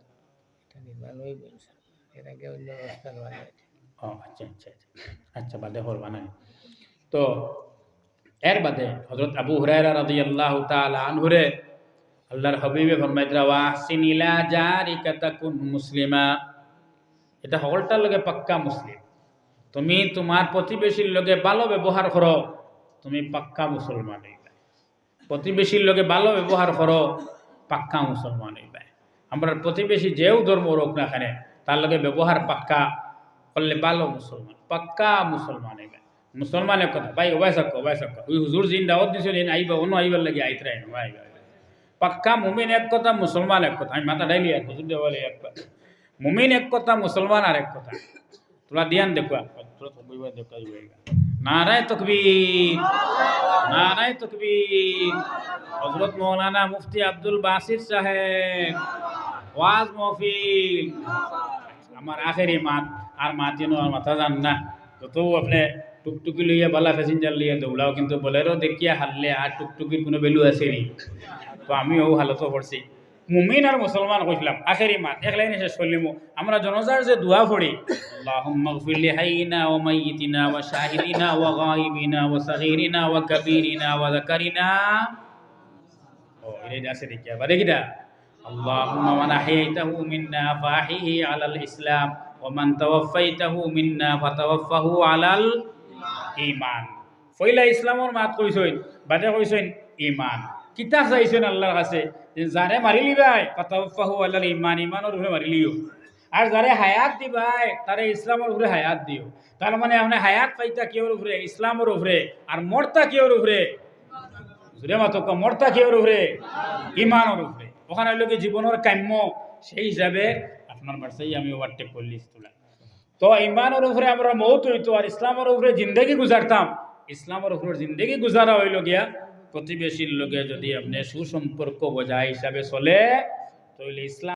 Speaker 2: এটা নির্মাণ হইব ইনশাআল্লাহ এর আগে অন্য ব্যবস্থা নেওয়া যায়
Speaker 1: ও আচ্ছা বাদে করবা না তো এর বাদে হযরত আবু হুরায়রা রাদিয়াল্লাহু তাআলা আনহুরে আল্লাহর হাবিবে ফরমাইতরা ওয়াহসিন ইলা জারিকা তাকুন মুসলিমা এটা হলটার লগে পাক্কা মুসলিম তুমি তোমার প্রতিবেশীর লগে ভালো ব্যবহার করো তুমি পাক্কা মুসলমান হইবা প্রতিবেশীর লগে ভালো ব্যবহার করো পাক্কা মুসলমান হইবা আমরা প্রতিবেশী যেও ধর্ম হোক না এখানে তার লগে ব্যবহার পাক্কা করলে ভালো মুসলমান পাক্কা মুসলমান হইবা মুসলমানের কথা ভাই ওবাই সাক্ক ওই হুজুর জিন দাওয়াত দিছিলেন আইবা অন্য আইবার লাগে আইতরাই না পাক্কা মুমিন এক কথা মুসলমান এক কথা আমি মাথা ডাইলি আর হুজুর দেওয়ালে এক কথা মুমিন এক কথা মুসলমান আর এক কথা তোরা ধ্যান দেখবা নারায়ে তাকবীর হযরত মাওলানা মুফতি আব্দুল বাসির সাহেব ওয়াজ মাহফিল আমার আখেরি মাত আর মাত যেন আর মাথা জান না যত আপনি টুকটুকি লইয়া বালা প্যাসেঞ্জার লইয়া দৌড়াও কিন্তু বলেরও দেখিয়া হারলে আর টুকটুকির কোনো ভ্যালু আছে নি তো আমিও হালতো পড়ছি মুমিন আর মুসলমান কইলাম আখেরি মাত এক লাইনে শেষ করলিম আমরা জনজার যে দোয়া পড়ি আল্লাহুম্মা গফির লি হাইয়িনা ওয়া মাইয়িতিনা ওয়া শাহিদিনা ওয়া গায়িবিনা ওয়া সাগীরিনা ওয়া কাবীরিনা ওয়া যাকারিনা ও এই আছে দেখিয়া বাদে কিটা আল্লাহুম্মা মান আহইয়াতাহু মিন্না ফাহিহি আলাল ইসলাম ওয়া মান তাওয়াফাইতাহু মিন্না ফাতাওয়াফাহু আলাল ঈমান ফইলা ইসলামর মাত কইছইন বাদে কইছইন ঈমান কিতা চাইছেন আল্লাহর কাছে যে যারে মারি লিবাই ফাতাওয়াফাহু আলাল ঈমান ঈমানের উপরে মারি লিও আর যারে হায়াত দিবাই তারে ইসলামের উপরে হায়াত দিও। তার মানে আপনি হায়াত পাইতা কেউর উপরে, ইসলামের উপরে, আর মরতা কেউর উপরে, জুড়ে মাতক মরতা কেউর উপরে, ইমানের উপরে। ওখানে হইল কি জীবনের কাম্য, সেই হিসাবে আপনার বাসাই আমি ওভারটেক করলি তোলা। তো ইমানের উপরে আমরা মৌত হইতো আর ইসলামের উপরে জিন্দগি গুজারতাম। ইসলামের উপরে জিন্দগি গুজারা হইল গিয়া প্রতিবেশীর লোকে যদি আপনি সুসম্পর্ক বজায় হিসাবে চলে, তাহলে ইসলাম